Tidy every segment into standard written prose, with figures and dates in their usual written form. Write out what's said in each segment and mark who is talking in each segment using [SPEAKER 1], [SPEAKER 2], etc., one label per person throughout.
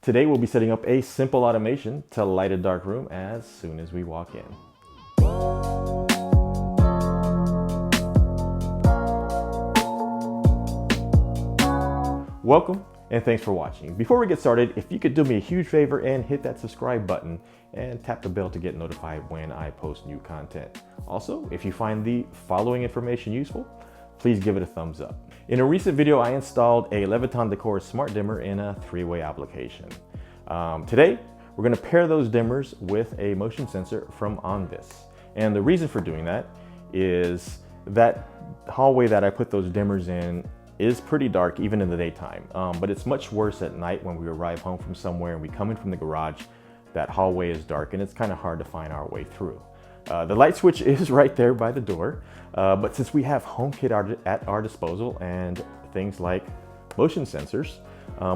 [SPEAKER 1] Today we'll be setting up a simple automation to light a dark room as soon as we walk in. Welcome and thanks for watching. Before we get started, if you could do me a huge favor and hit that subscribe button and tap the bell to get notified when I post new content. Also, if you find the following information useful, please give it a thumbs up. In a recent video, I installed a Leviton Decor smart dimmer in a three-way application. Today, we're going to pair those dimmers with a motion sensor from Onvis. And the reason for doing that is that hallway that I put those dimmers in is pretty dark even in the daytime, but it's much worse at night when we arrive home from somewhere and we come in from the garage. That hallway is dark and it's kind of hard to find our way through. The light switch is right there by the door, but since we have HomeKit at our disposal and things like motion sensors,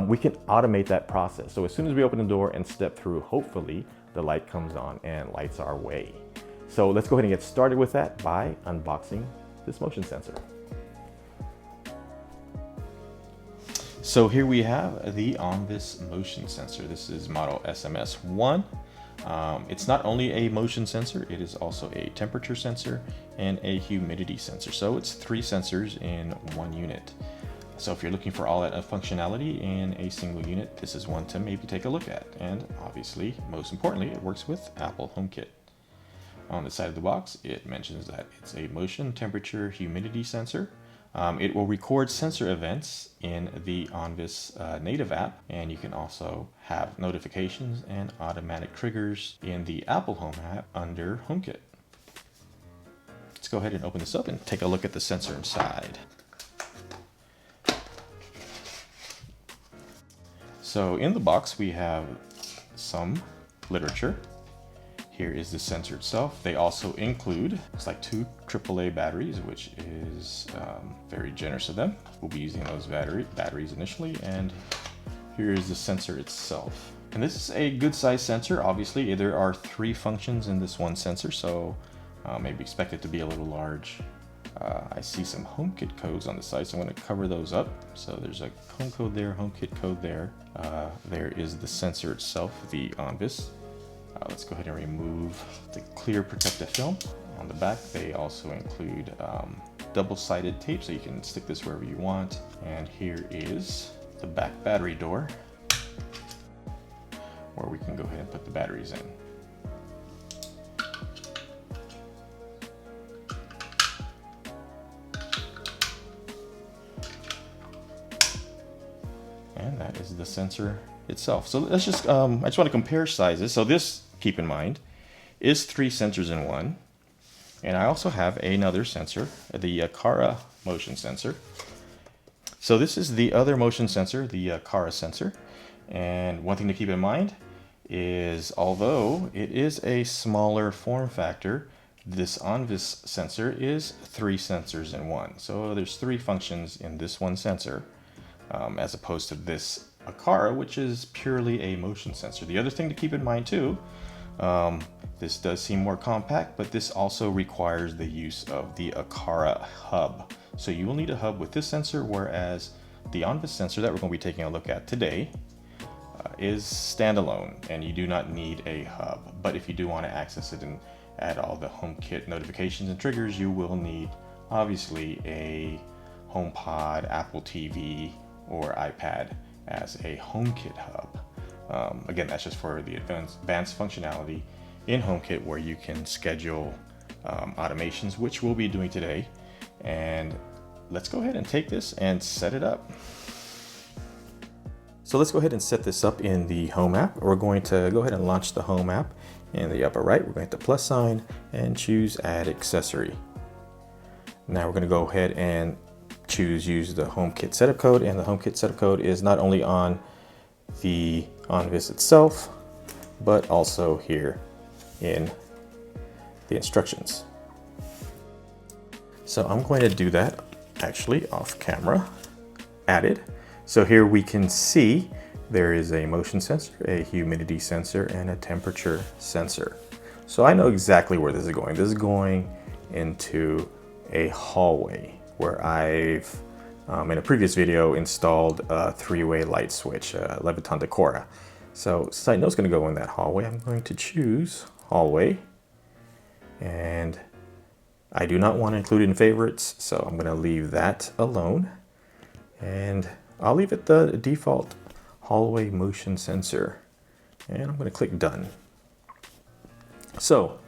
[SPEAKER 1] we can automate that process. So as soon as we open the door and step through, hopefully the light comes on and lights our way. So let's go ahead and get started with that by unboxing this motion sensor. So here we have the Onvis motion sensor. This is model SMS1. It's not only a motion sensor, it is also a temperature sensor and a humidity sensor. So it's three sensors in one unit. So if you're looking for all that functionality in a single unit, this is one to maybe take a look at. And obviously, most importantly, it works with Apple HomeKit. On the side of the box, it mentions that it's a motion, temperature, humidity sensor. It will record sensor events in the Onvis native app, and you can also have notifications and automatic triggers in the Apple Home app under HomeKit. Let's go ahead and open this up and take a look at the sensor inside. So in the box we have some literature. Here is the sensor itself. They also include, it's like 2 AAA batteries, which is very generous of them. We'll be using those batteries initially, and here is the sensor itself. And this is a good size sensor. Obviously, there are 3 functions in this one sensor, so maybe expect it to be a little large. I see some HomeKit codes on the side, so I'm going to cover those up. So there's a home code there, HomeKit code there. There is the sensor itself, the Onvis. Let's go ahead and remove the clear protective film. On the back, they also include double-sided tape, so you can stick this wherever you want. And here is the back battery door, where we can go ahead and put the batteries in. And that is the sensor itself. So let's just, I just want to compare sizes. So this, keep in mind, is 3 sensors in one. And I also have another sensor, the Kara motion sensor. So this is the other motion sensor, the Kara sensor. And one thing to keep in mind is, although it is a smaller form factor, this Onvis sensor is 3 sensors in one. So there's 3 functions in this one sensor, as opposed to this Kara, which is purely a motion sensor. The other thing to keep in mind too, this does seem more compact, but this also requires the use of the Kara hub. So you will need a hub with this sensor, whereas the Onvis sensor that we're going to be taking a look at today is standalone, and you do not need a hub. But if you do want to access it and add all the HomeKit notifications and triggers, you will need obviously a HomePod, Apple TV, or iPad as a HomeKit hub. Again, that's just for the advanced functionality in HomeKit, where you can schedule automations, which we'll be doing today. And let's go ahead and take this and set it up. So let's go ahead and set this up in the Home app. We're going to go ahead and launch the Home app. In the upper right, we're going to hit the plus sign and choose Add Accessory. Now we're going to go ahead and use the HomeKit setup code, and the HomeKit setup code is not only on the Onvis itself, but also here in the instructions. So I'm going to do that actually off camera. Added. So here we can see there is a motion sensor, a humidity sensor, and a temperature sensor. So I know exactly where this is going. This is going into a hallway where I've, in a previous video, installed a 3-way light switch, Leviton Decor. So since I know it's going to go in that hallway, I'm going to choose hallway. And I do not want to include it in favorites, so I'm going to leave that alone. And I'll leave it the default hallway motion sensor. And I'm going to click done. So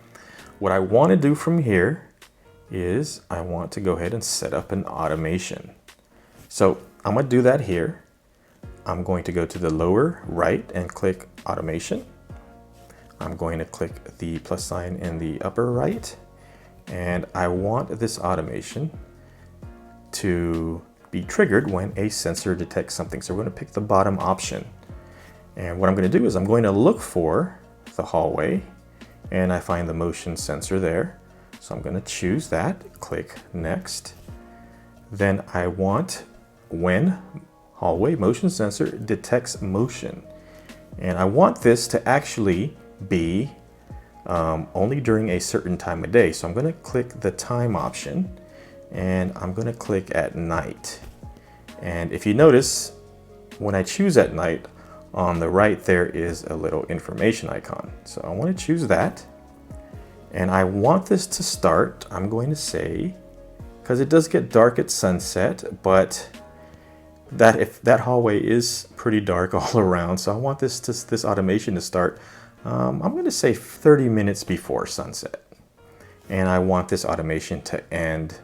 [SPEAKER 1] what I want to do from here is I want to go ahead and set up an automation. So I'm going to do that here. I'm going to go to the lower right and click automation. I'm going to click the plus sign in the upper right, and I want this automation to be triggered when a sensor detects something. So we're going to pick the bottom option. And what I'm going to do is I'm going to look for the hallway, and I find the motion sensor there. So I'm going to choose that, click next. Then I want when hallway motion sensor detects motion. And I want this to actually be only during a certain time of day. So I'm going to click the time option, and I'm going to click at night. And if you notice, when I choose at night, on the right there is a little information icon. So I want to choose that. And I want this to start, I'm going to say, because it does get dark at sunset, but if that hallway is pretty dark all around, so I want this automation to start, I'm going to say 30 minutes before sunset. And I want this automation to end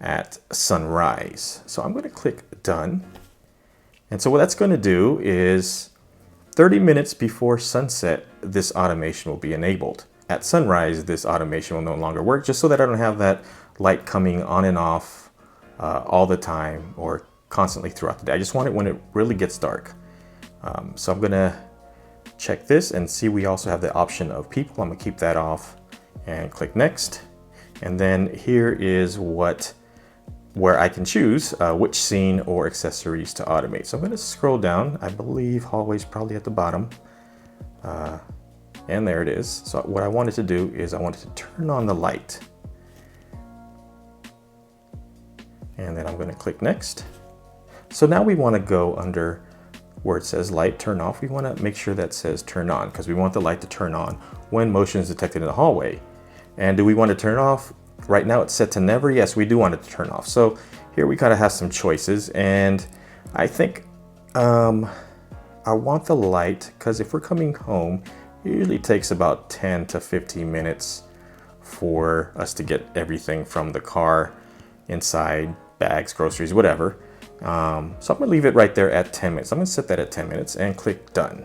[SPEAKER 1] at sunrise. So I'm going to click done. And so what that's going to do is 30 minutes before sunset, this automation will be enabled. At sunrise, this automation will no longer work, just so that I don't have that light coming on and off all the time or constantly throughout the day. I just want it when it really gets dark. So I'm gonna check this and see we also have the option of people. I'm gonna keep that off and click next. And then here is where I can choose which scene or accessories to automate. So I'm gonna scroll down. I believe hallway's probably at the bottom. And there it is. So what I wanted to do is I wanted to turn on the light. And then I'm gonna click next. So now we want to go under where it says light turn off. We want to make sure that says turn on, because we want the light to turn on when motion is detected in the hallway. And do we want to turn it off? Right now it's set to never. Yes, we do want it to turn off. So here we kind of have some choices, and I think I want the light, because if we're coming home, it usually takes about 10 to 15 minutes for us to get everything from the car, inside, bags, groceries, whatever. So I'm gonna leave it right there at 10 minutes. I'm gonna set that at 10 minutes and click done.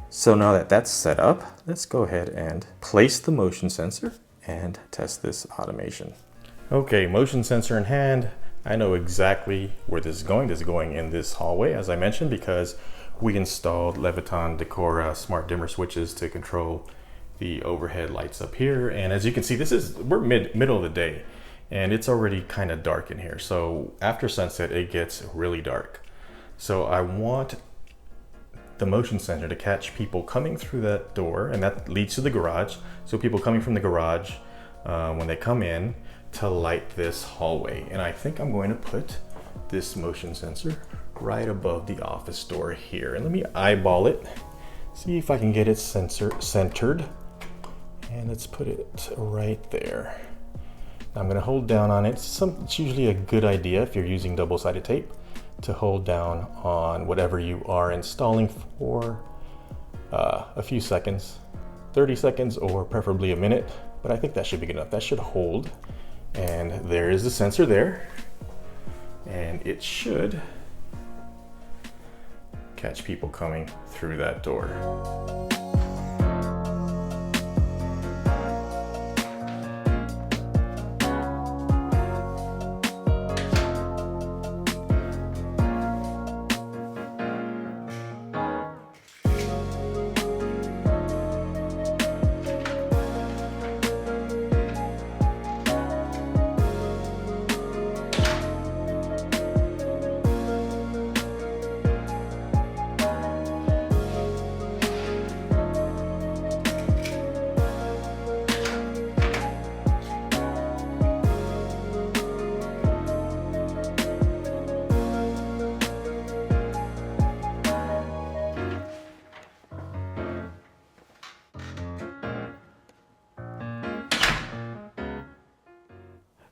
[SPEAKER 1] So now that that's set up, let's go ahead and place the motion sensor and test this automation. Okay, motion sensor in hand. I know exactly where this is going. This is going in this hallway, as I mentioned, because we installed Leviton Decora smart dimmer switches to control the overhead lights up here. And as you can see, we're middle of the day, and it's already kind of dark in here. So after sunset, it gets really dark. So I want the motion sensor to catch people coming through that door, and that leads to the garage. So people coming from the garage, when they come in, to light this hallway. And I think I'm going to put this motion sensor right above the office door here. And let me eyeball it, see if I can get it centered. And let's put it right there. I'm going to hold down on it. It's usually a good idea if you're using double-sided tape to hold down on whatever you are installing for a few seconds, 30 seconds or preferably a minute, but I think that should be good enough. That should hold. And there is the sensor there, and it should catch people coming through that door.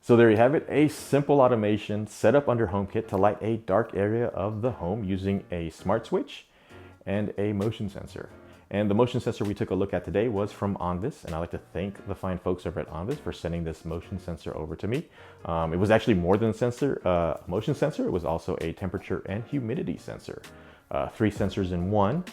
[SPEAKER 1] So there you have it, a simple automation set up under HomeKit to light a dark area of the home using a smart switch and a motion sensor. And the motion sensor we took a look at today was from Onvis, and I'd like to thank the fine folks over at Onvis for sending this motion sensor over to me. It was actually more than a motion sensor, it was also a temperature and humidity sensor. 3 sensors in one.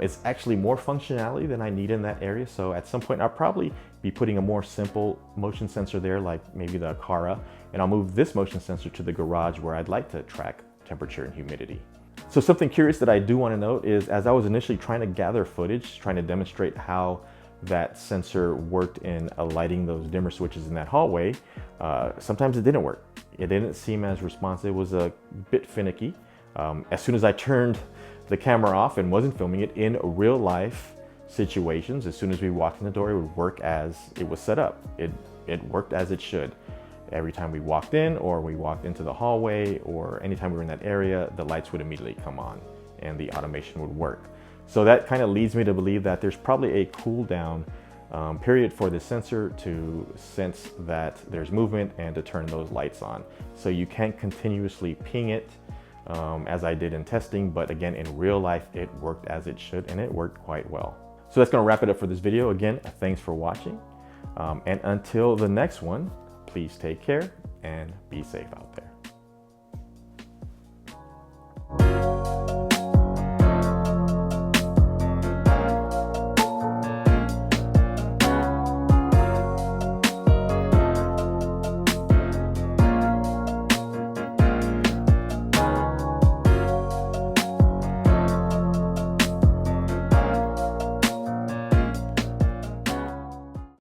[SPEAKER 1] It's actually more functionality than I need in that area, so at some point I'll probably be putting a more simple motion sensor there, like maybe the Akara, and I'll move this motion sensor to the garage where I'd like to track temperature and humidity. So something curious that I do want to note is, as I was initially trying to gather footage, trying to demonstrate how that sensor worked in lighting those dimmer switches in that hallway, sometimes it didn't work. It didn't seem as responsive. It was a bit finicky. As soon as I turned the camera off and wasn't filming it in real life situations, as soon as we walked in the door, it would work as it was set up. It worked as it should. Every time we walked in or we walked into the hallway or anytime we were in that area, the lights would immediately come on and the automation would work. So that kind of leads me to believe that there's probably a cool down period for the sensor to sense that there's movement and to turn those lights on. So you can't continuously ping it as I did in testing, but again, in real life, it worked as it should and it worked quite well. So that's gonna wrap it up for this video. Again, thanks for watching. And until the next one, please take care and be safe out there.